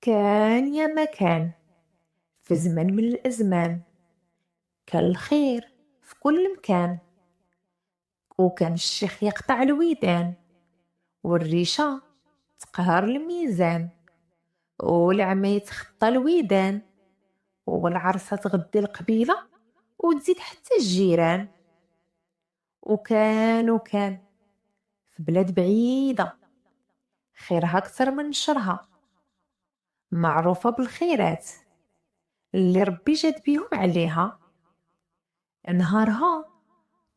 كان يا مكان في زمن من الأزمان، كان الخير في كل مكان، وكان الشيخ يقطع الويدان، والريشة تقهر الميزان، والعمى يتخطى الويدان، والعرسة تغدي القبيلة وتزيد حتى الجيران. وكان في بلاد بعيدة خيرها كتر من شرها، معروفة بالخيرات اللي ربي جاد بيهم عليها. نهارها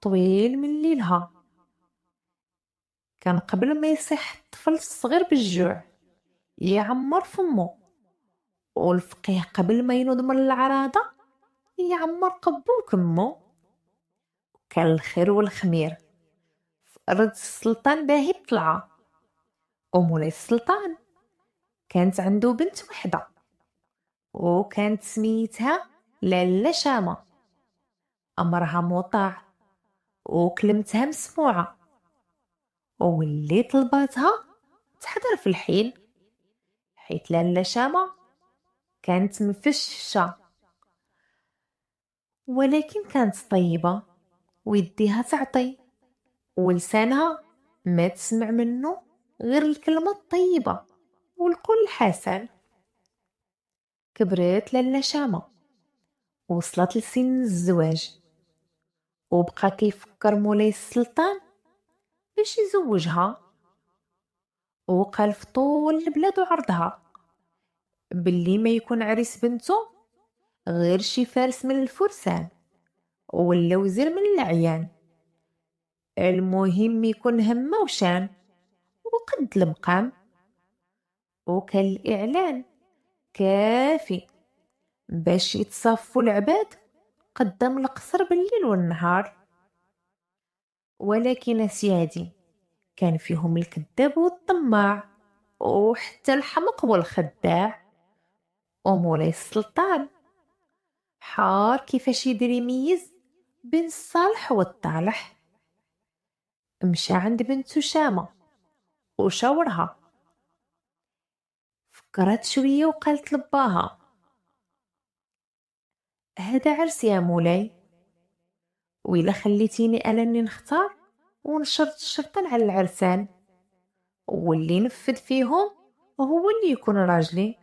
طويل من ليلها، كان قبل ما يصيح الطفل الصغير بالجوع يعمر فمو، والفقيه قبل ما ينوض من العراضة يعمر قبو كمو. كان الخير والخمير في أرض السلطان باهي طلعة، ومولاي السلطان كانت عنده بنت وحدة، وكانت سميتها لالا شامة. أمرها مطاع وكلمتها مسموعة، واللي طلباتها تحضر في الحين، حيت لالا شامة كانت مفششة ولكن كانت طيبة، ويديها تعطي، ولسانها ما تسمع منه غير الكلمة الطيبة والقول الحسن. كبرت لالا شامة، وصلت لسن الزواج، وبقى كيفكر مولاي السلطان باش يزوجها، وقال في طول البلاد وعرضها باللي ما يكون عريس بنته غير شي فارس من الفرسان ولا وزير من العيان، المهم يكون همه وشان وقد المقام. وكان الإعلان كافي باش يتصفوا العباد قدام القصر بالليل والنهار. ولكن سيادي كان فيهم الكذاب والطماع، وحتى الحمق والخداع، ومولاي السلطان حار كيفاش يدير يميز بين الصالح والطالح. مشى عند بنت شامة وشاورها، فكرت شوية وقالت لباها: هذا عرس يا مولاي، وإلا خليتيني أنني نختار ونشرط الشرطان على العرسان، واللي ينفذ فيهم هو اللي يكون راجلي.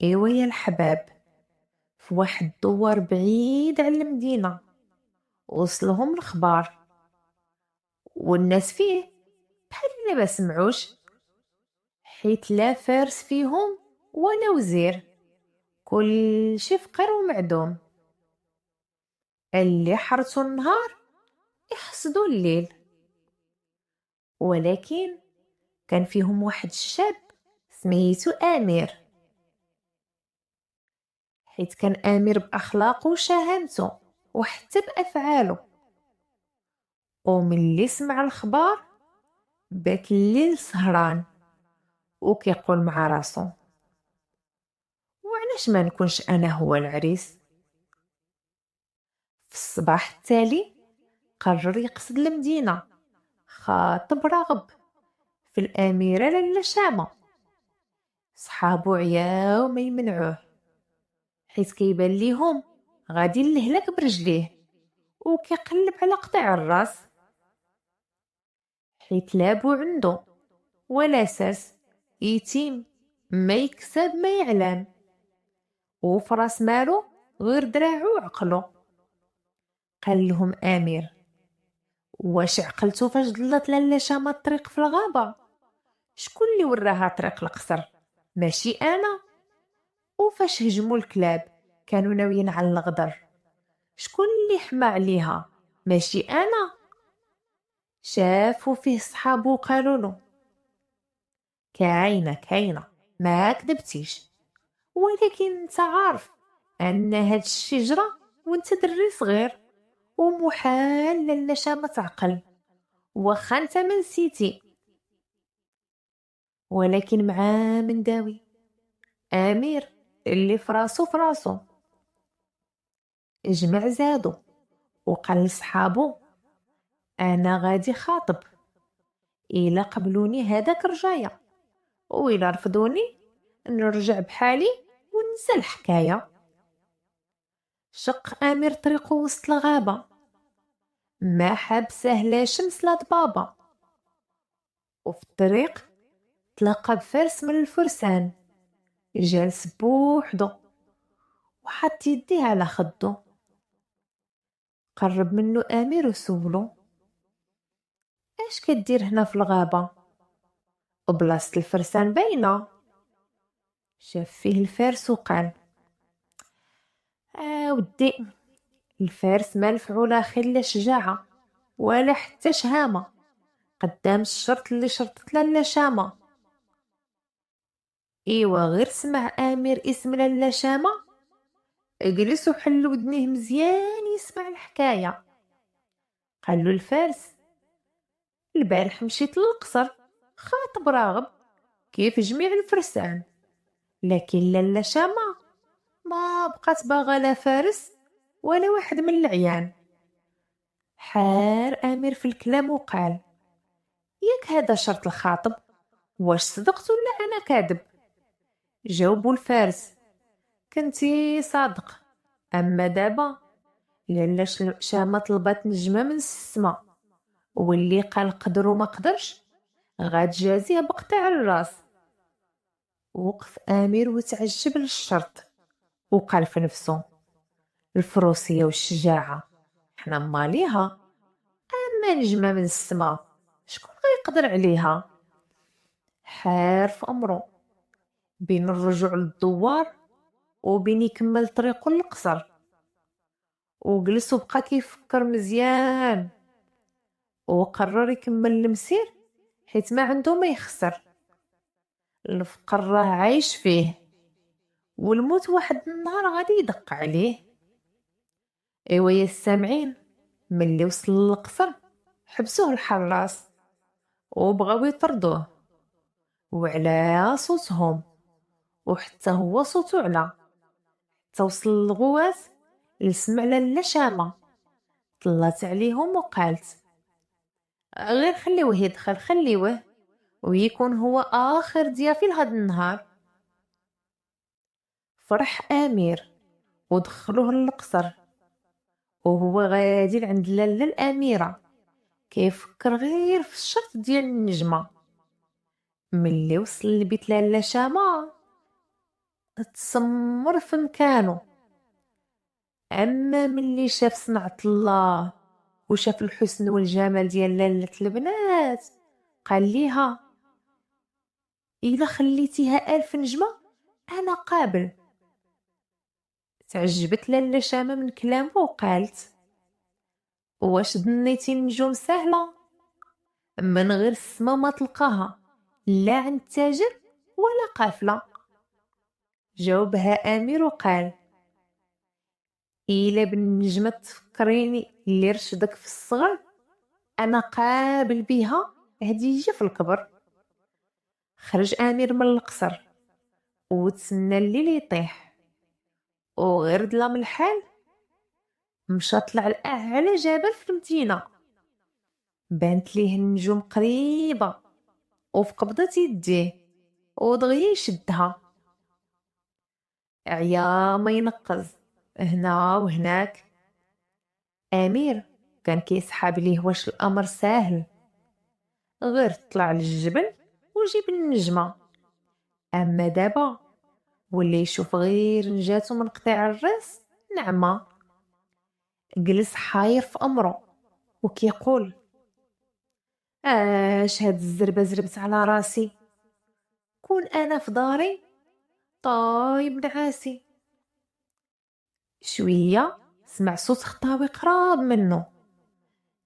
إيوا يا الحباب، في واحد الدوار بعيد على المدينة وصلهم الأخبار، والناس فيه بحال اللي ما سمعوش، حيت لا فارس فيهم ولا وزير، كل شي فقير ومعدوم، اللي حرسوا النهار يحسدوا الليل. ولكن كان فيهم واحد الشاب سميتو أمير، حيت كان أمير بأخلاقه وشهامته وحتى بأفعاله، وملي سمع الخبار بات الليل سهران وكيقول مع راسو: وعلاش ما نكونش أنا هو العريس؟ في الصباح التالي قرر يقصد المدينة، خاطب راغب في الأميرة لالا شامة. صحابو عياو ما يمنعوه، حيت كيبان ليهم غادي للهلاك برجليه، وكيقلب على قطع الراس، حيت لا بو عنده ولا ساس، يتيم ما يكسب ما يعلم، وفراس مالو غير دراعو وعقلو. قال لهم أمير: واش عقلتو فاش ضلت لالا شامة الطريق في الغابة؟ شكون اللي وراها طريق القصر؟ ماشي أنا. وفاش هجموا الكلاب كانوا ناويين على الغدر، شكون اللي حمى عليها؟ ماشي أنا. شافوا فيه صحابو وقالوا له: كاينة ما كذبتيش، ولكن انت عارف أن هاد الشجرة وانت دري صغير، ومحال لالا شامة تعقل، واخا انت ما نسيتي. ولكن مع من داوي أمير اللي فراسو جمع زادو وقال لصحابو: أنا غادي خاطب، إلا قبلوني هذاك رجايا، وإلا رفضوني نرجع بحالي وننسى الحكاية. شق أمير طريقه وسط الغابة، ما حابسه لا شمس لا ضبابة. وفي الطريق تلاقى بفارس من الفرسان جالس بوحدو وحط يديه على خدو. قرب منه أمير وسولو: اش كدير هنا في الغابة وبلاصة الفرسان باينة؟ شاف فيه الفارس وقال: ودي، الفارس ما نفعو لا خير لا شجاعة ولا حتى شهامة قدام الشرط اللي شرطت لالا شامة. ايوا غير سمع امير اسم لالا شامة اجلس وحل ودنيه مزيان يسمع الحكاية. قال له الفارس: البارح مشيت للقصر خاطب راغب كيف جميع الفرسان، لكن لالا شامة ما بقات باغا لا فارس ولا واحد من العيان. حار امير في الكلام وقال: ياك هذا شرط الخاطب، واش صدقت ولا انا كاذب؟ جاوبوا الفارس: كنتي صادق، اما دابا لالا شامة طلبات نجمة من السما، واللي قال قدر وما قدرش غاتجازيه بقطع الراس. وقف امير وتعجب للشرط وقال في نفسه: الفروسية والشجاعة حنا ماليها، اما نجمة من السما شكون غيقدر عليها؟ حار في امره بين الرجوع للدوار وبين يكمل طريقه للقصر، وجلس وبقى كيفكر مزيان وقرر يكمل المسير حيت ما عنده ما يخسر. الفقر راه عايش فيه والموت واحد النهار غادي يدق عليه. ايوا يا السامعين، ملي وصل للقصر حبسوه الحراس وبغاو يطردوه وعلى صوتهم، وحتى هو صوتو علا. توصل الغواس لسمع لالا شامة طلات عليهم وقالت: غير خليوه يدخل، خليوه ويكون هو آخر ضيافي لهاد النهار. فرح أمير ودخلوه للقصر، وهو غادي عند لالا الأميرة كيفكر غير في الشرط ديال النجمة. ملي وصل لبيت لالا شامة تسمر في مكانو، أما ملي شاف صنعة الله وشاف الحسن والجمال ديال لالة البنات قال ليها: إلا خليتيها 1000 نجمة أنا قابل. تعجبت لالا شامة من كلامه وقالت: واش ظنيتي النجوم سهلة؟ من غير السما ما تلقاها لا عند تاجر ولا قافلة. جاوبها أمير وقال: إلا بالنجمة تفكريني اللي رشدك في الصغر أنا قابل بها هدية في الكبر. خرج أمير من القصر وتسنى الليل يطيح، وغير ظلام الحال مشى طلع لأعلى جبل في المدينة. بانت ليه النجوم قريبة وفي قبضة يديه ودغيا يشدها. عيا ما ينقز هنا وهناك. أمير كان كيسحاب ليه واش الأمر ساهل، غير طلع للجبل وجيب النجمة. أما دابا ولا يشوف غير نجاتو من قطيع الراس نعمة. جلس حاير في أمره وكيقول: اش هاد الزربة زربت على راسي، كون أنا في داري طايب نعاسي. شوية سمع صوت خطاوي قراب منه،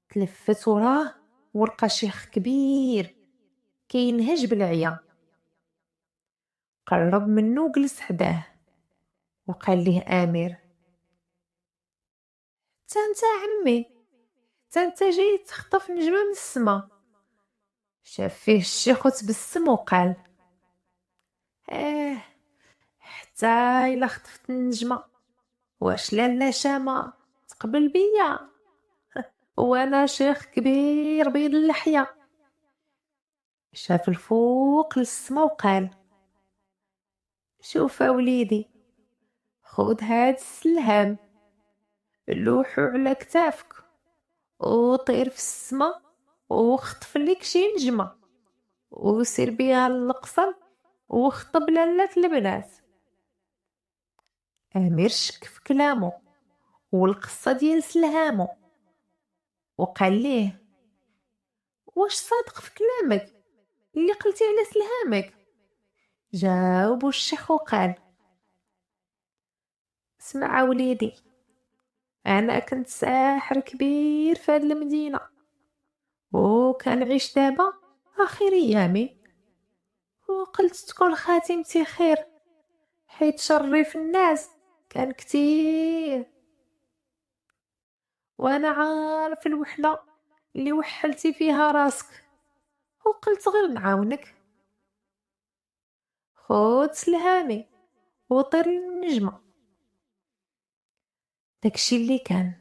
تلفت وراه ولقى شيخ كبير كينهج بالعيا. قرب منه وجلس حداه وقال ليه آمير: تانتا عمي، تانتا جاي تخطف نجمة من السما. شاف فيه الشيخ وتبسم وقال: حتى إلا خطفت النجمة واش لالا شامة تقبل بيا وانا شيخ كبير بيض اللحية؟ شاف الفوق للسما وقال: شوف وليدي، خذ هاد السلهام، لوحو على كتافك وطير في السما وخطف ليك شي نجمة وسير بيها للقصر وخطب لالات البنات. أمير شك في كلامو والقصة ديال سلهامو وقال ليه: واش صادق في كلامك اللي قلتي على سلهامك؟ جاوبو الشيخ وقال: اسمع وليدي، انا كنت ساحر كبير في هاد المدينه وكنعيش دابا اخر ايامي، وقلت تكون خاتمتي خير حيت شري في الناس كان كتير، وانا عارف الوحده اللي وحلتي فيها راسك وقلت غير نعاونك. خود سلهامي وطير للنجمه. داكشي اللي كان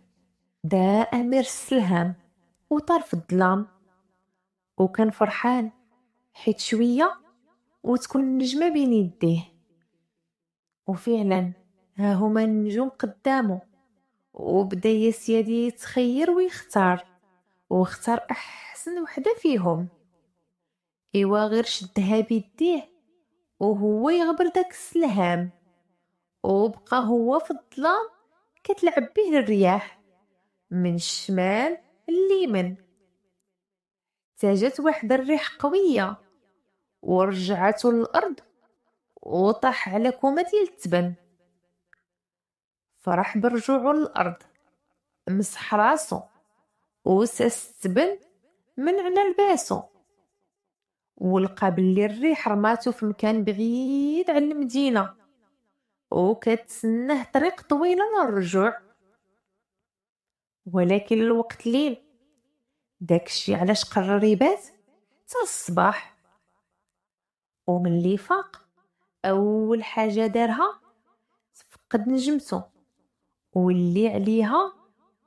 دا امير السلهام وطار في الظلام، وكان فرحان حيت شويه وتكون النجمه بين يديه. وفعلا ها هما النجوم قدامه، وبدا يا سيدي يتخير ويختار، واختار احسن وحده فيهم. ايوا غير شدها بيديه وهو يغبر داك السلهام، وبقى هو في الظلام كتلعب به الرياح من الشمال لليمن، حتى جات واحد الريح قويه ورجعته للارض وطاح على كومه ديال التبن. فرح برجوعو للارض، مسح راسو وساس التبن من على لباسو، ولقى بلي الريح رماتو في مكان بعيد على المدينه وكتسناه طريق طويله للرجوع. ولكن الوقت ليل، داكشي علاش قرر يبات حتى الصباح. وملي فاق اول حاجه دارها تفقد نجمتو واللي عليها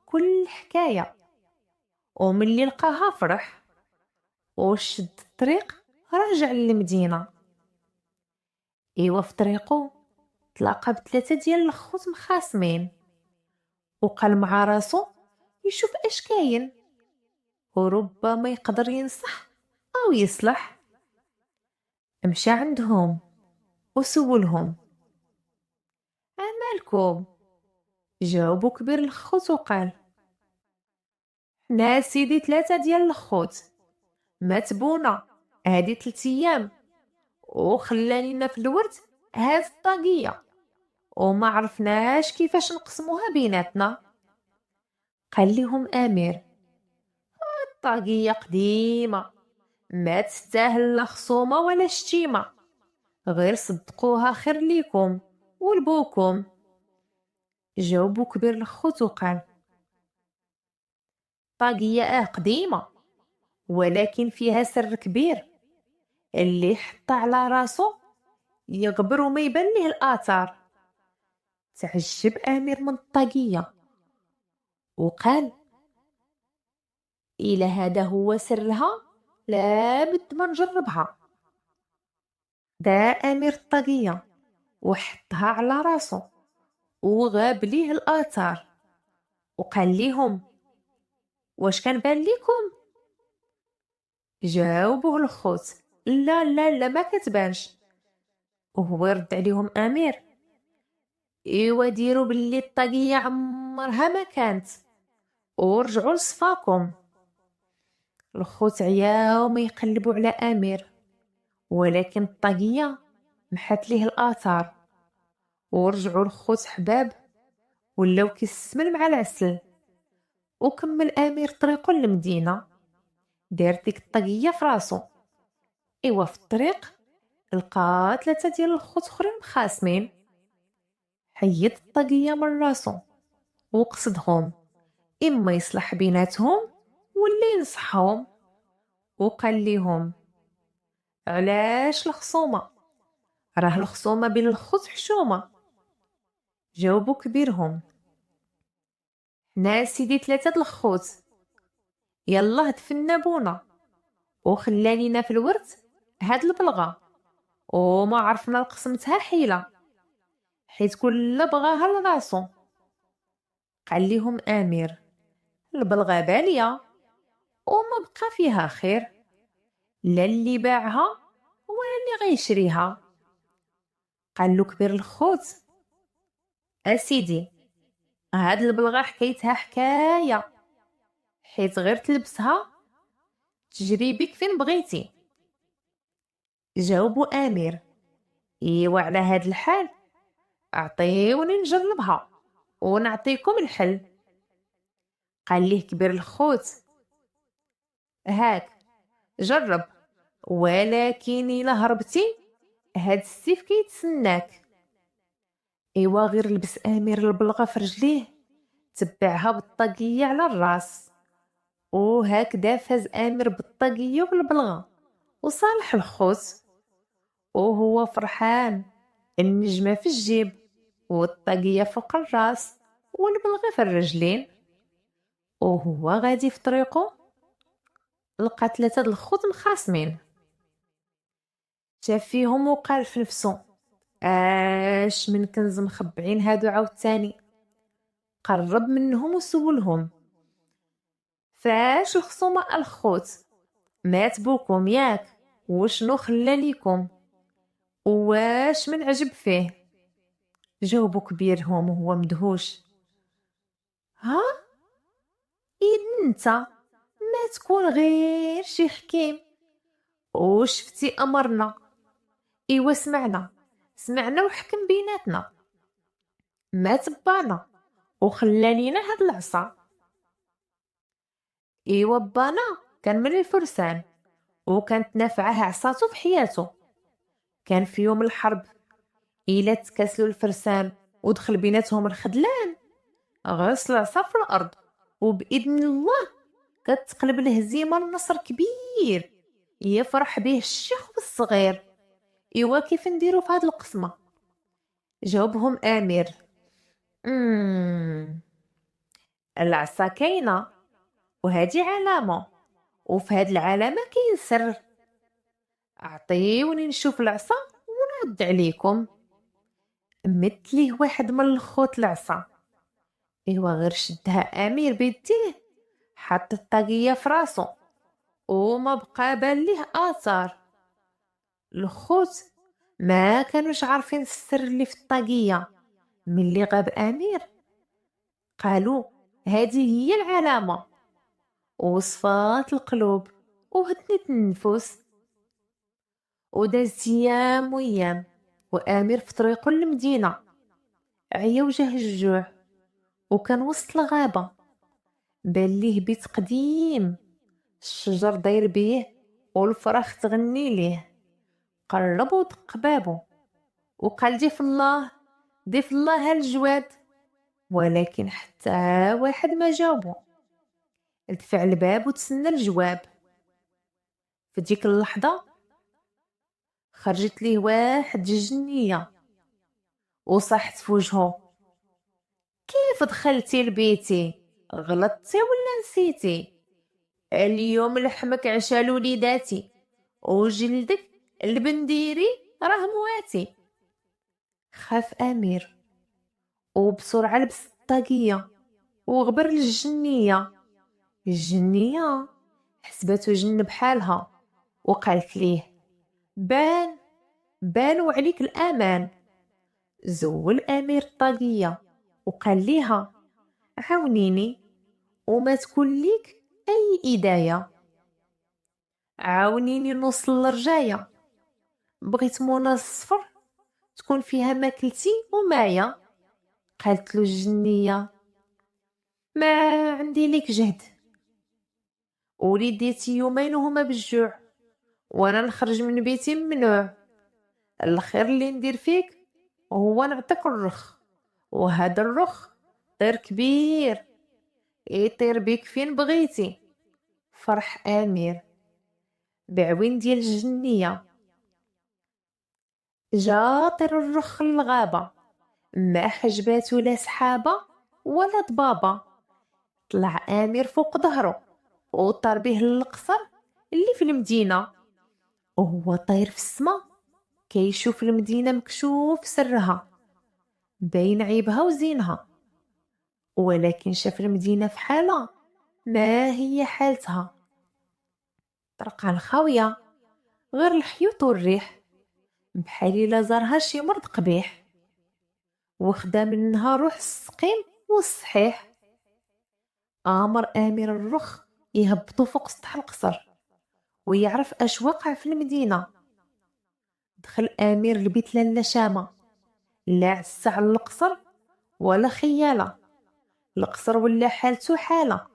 كل حكايه، وملي لقاها فرح وشد الطريق رجع للمدينه. ايوا في طريقو تلاقى بثلاثه ديال الخوت مخاصمين، وقال مع راسو يشوف اش كاين وربما يقدر ينصح او يصلح. مشى عندهم وسولهم: مالكم؟ جاوبو كبير الخوت وقال: حنا سيدي ثلاثه ديال الخوت، مات بونا هادي 3 ايام وخلانينا في الورد هاد الطاقيه وما عرفناش كيفاش نقسموها بيناتنا. قال لهم امير: الطاقيه قديمه ما تستاهل لا خصومه ولا شتيمه، غير صدقوها خير ليكم ولبوكم. جاوبو كبير الخوت وقال: طاقيه قديمه ولكن فيها سر كبير، اللي حط على راسو يغبر وما يبان ليه الاثار. تعجب امير من الطاقيه وقال: إلى هذا هو سرها لابد ما نجربها. دا أمير الطاقية وحطها على راسو وغاب ليه الآثار، وقال ليهم: واش كان بان ليكم؟ جاوبوه الخوت: لا لا لا ما كتبانش. وهو يرد عليهم أمير: إيوا ديروا باللي الطاقية عمرها ما كانت ورجعوا لصفاكم. الخوت عياو ما يقلبوا على أمير، ولكن الطاقية محات ليه الآثار، ورجعوا الخوت حباب ولاو كيسمن مع العسل. وكمل أمير طريقو للمدينة، دار ديك الطاقية في راسو. إيوا في الطريق لقى 3 ديال الخوت اخرين مخاصمين، حيد الطاقية من راسو وقصدهم إما يصلح بيناتهم ولا ينصحهم. وقال ليهم: علاش الخصومة؟ راه الخصومة بين الخوت حشومة. جاوبو كبيرهم: حنا سيدي 3 د الخوت، يلاه دفنا بونا وخلانينا في الورد هاد البلغة وما عرفنا لقسمتها حيلة، حيت كل بغاها لراسو. قال ليهم أمير: البلغة بالية وما بقى فيها خير، لا اللي باعها ولا اللي غيشريها. قال له كبير الخوت: أسيدي، هاد البلغة حكيتها حكاية، حيت غير تلبسها تجري بك فين بغيتي. جاوبوا أمير: إيوا على هاد الحال أعطيوني نجربها ونعطيكم الحل. قال ليه كبير الخوت: هاك جرب، ولكن إلا هربتي هاد السيف كيتسناك. إيوا غير لبس أمير البلغة في رجليه، تبعها بالطاقية على الراس، وهكذا فاز أمير بالطاقية والبلغة وصالح الخوت، وهو فرحان، النجمة في الجيب والطاقية فوق الراس والبلغة في الرجلين. وهو غادي في طريقه لقى 3 د الخوت مخاصمين. شاف فيهم وقال في نفسو: اش من كنز مخبعين هادو عاوتاني. قرب منهم وسولهم: فاش الخصومة الخوت؟ مات بوكم ياك؟ وشنو خلى ليكم؟ واش من عجب فيه؟ جاوبو كبيرهم وهو مدهوش: ها إذن انت ما تكون غير شي حكيم وشفتي أمرنا. إيوا سمعنا وحكم بيناتنا، ما تبانا وخلى لينا هاد العصا. إيوا بانا كان من الفرسان، وكانت نافعه عصاتو في حياته. كان في يوم الحرب إلا تكاسلوا الفرسان ودخل بيناتهم الخذلان، غسل العصا في الأرض، وبإذن الله كتقلب الهزيمة لنصر كبير يفرح به الشيخ والصغير. إيوا كيف نديرو في هاد القسمة؟ جاوبهم أمير: العصا كاينة وهادي علامة، وفي هاد العلامة كاين سر. أعطيوني نشوف العصا ونرد عليكم. مد ليه واحد من الخوت العصا. إيوا غير شدها أمير بيديه، حط الطاقية في راسو وما بقى بان ليه آثار. الخوت ما كانوش عارفين السر اللي في الطاقية. ملي غاب أمير قالوا هذه هي العلامة، وصفات القلوب وهدنت النفوس. ودازت أيام وأيام وأمير في طريقو للمدينة، عيا وجاه الجوع، وكان وسط الغابة بان ليه بيت قديم، الشجر داير بيه والفراخ تغني ليه. قرب ودق بابو وقال: ضيف الله هالجواد. ولكن حتى واحد ما جاوبو. دفع الباب وتسنى الجواب. في ديك اللحظة خرجت ليه واحد جنية وصاحت في وجهه: كيف دخلتي لبيتي؟ غلطتي ولا نسيتي؟ اليوم لحمك عشا لوليداتي، وجلدك البنديري راه مواتي. خاف أمير وبسرعة لبس الطاقية وغبر للجنية. الجنية حسبته جن بحالها وقالت ليه: بان وعليك الأمان. زول أمير الطاقية وقال ليها: عاونيني وما تكون ليك أي إداية، عاونيني نوصل للرجاية. بغيت منى الصفر تكون فيها ماكلتي ومايا. قالت له الجنية: ما عندي ليك جهد، وليديتي يومين وهما بالجوع، وانا نخرج من بيتي ممنوع. الخير اللي ندير فيك هو نعطيك الرخ، وهذا الرخ طير كبير يطير بيك فين بغيتي. فرح أمير بعوين ديال الجنية، جا طير الرخ للغابة، ما حجباتو لا سحابة ولا ضبابة. طلع أمير فوق ظهره وطار به للقصر اللي في المدينة، وهو طاير في السما كيشوف المدينة مكشوف سرها، باين عيبها وزينها، ولكن شاف المدينة في حالة ما هي حالتها، طرقان خاوية، غير الحيوط والريح، بحال إلا زارها شي مرض قبيح، وخدا منها روح السقيم والصحيح. آمر أمير الرخ يهبطو فوق سطح القصر ويعرف اش وقع في المدينة. دخل أمير البيت لالا شامة، لا عسى على القصر ولا خيالة، القصر ولا حالته حالة.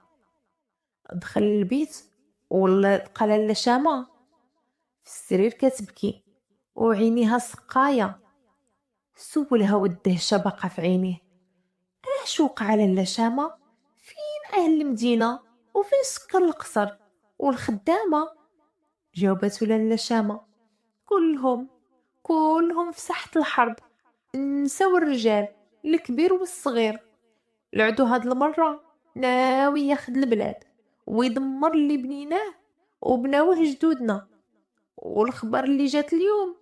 دخل البيت ولقى لالا شامة في السرير كتبكي وعينيها سقاية. سولها والدهشة باقا في عينيه، اش وقع لالا شامة؟ فين أهل المدينة وفين سكر القصر والخدامة؟ جاوبته لالا شامة، كلهم في ساحة الحرب، نساو الرجال الكبير والصغير. العدو هاد المرة ناوي ياخد البلاد ويدمر اللي بنيناه وبناوه جدودنا، والخبر اللي جات اليوم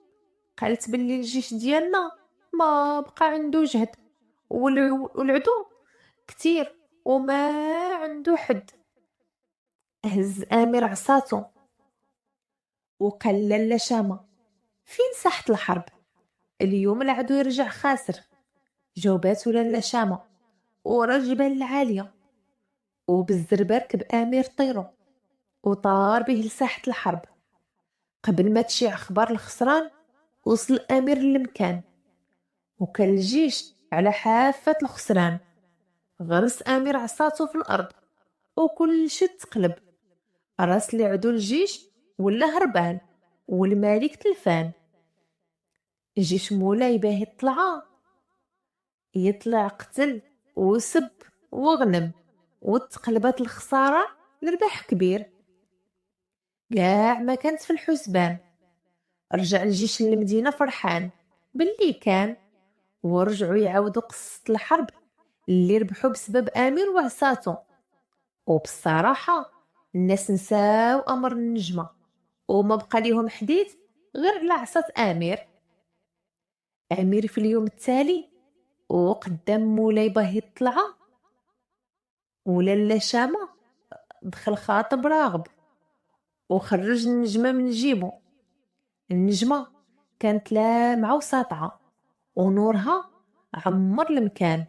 قالت باللي الجيش ديالنا ما بقى عنده جهد، والعدو كتير وما عنده حد. هز امير عصاتو وقال لالا شامة، فين ساحة الحرب؟ اليوم العدو يرجع خاسر. جاوباتو لالا شامة، ورا الجبال العالية. وبالزربة ركب امير طيرو وطار به لساحة الحرب. قبل ما تشيع اخبار الخسران وصل الامير للمكان، وكان الجيش على حافة الخسران. غرس امير عصاتو في الارض وكل شي تقلب، راس اللي عدو الجيش ولا هربان، والملك تلفان. الجيش مولاي باه يطلع قتل وسب وغنم، وتقلبت الخسارة لربح كبير كاع ما كانت في الحسبان. رجع الجيش للمدينة فرحان باللي كان، ورجعوا يعاودوا قصة الحرب اللي ربحوا بسبب امير وعساتو. وبصراحة الناس نساو امر النجمة وما بقى ليهم حديث غير على عصات امير. امير في اليوم التالي وقدام مولاي باه يطلع، ولالا شامة دخل خاطب راغب وخرج النجمة من جيبو. النجمة كانت لامعة وساطعة ونورها عمر المكان.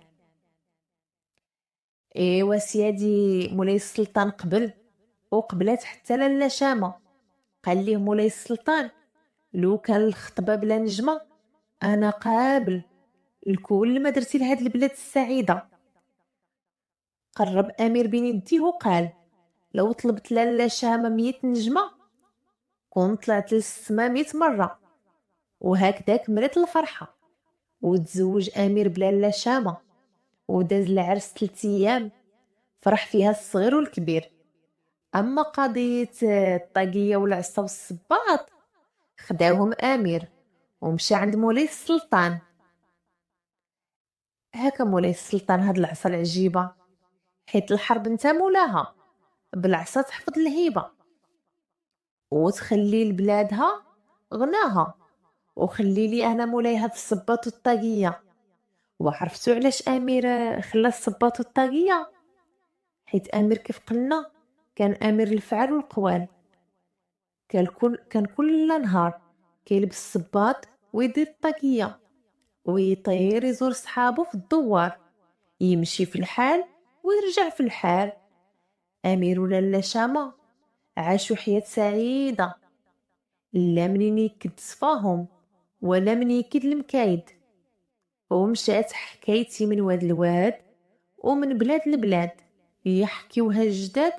ايوا سيادي مولاي السلطان قبل وقبلات حتى لالا شامة. قال ليه مولاي السلطان، لو كان الخطبة بلا نجمة انا قابل الكل ما درتي لهاد البلاد السعيدة. قرب امير بين يديه وقال، لو طلبت لالا شامة 100 نجمة كون طلعت للسما 100 مرة. وهكذا كملت الفرحة، وتزوج امير بلالا شامة، وداز العرس 3 ايام فرح فيها الصغير والكبير. اما قضية الطاقية والعصا والصباط خداوهم امير ومشى عند مولاي السلطان. هكا مولاي السلطان، هاد العصا العجيبة حيت الحرب نتا مولاها، بالعصا تحفظ الهيبة وتخلي لبلادها غناها. وخلي لي انا مولاي هاد الصباط والطاقية. وعرفتوا علاش امير خلى الصباط والطاقية؟ حيت امير كيف قلنا كان امير الفعل والقوال. كان كل نهار كيلبس الصباط ويدير الطاقية ويطير يزور صحابه في الدوار، يمشي في الحال ويرجع في الحال. امير ولالا شامة عاشوا حياة سعيدة، لا منين يكد صفاهم ولا من يكد المكايد. ومشات حكايتي من واد الواد ومن بلاد لبلاد، يحكيوها الجداد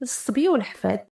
للصبي والحفاد.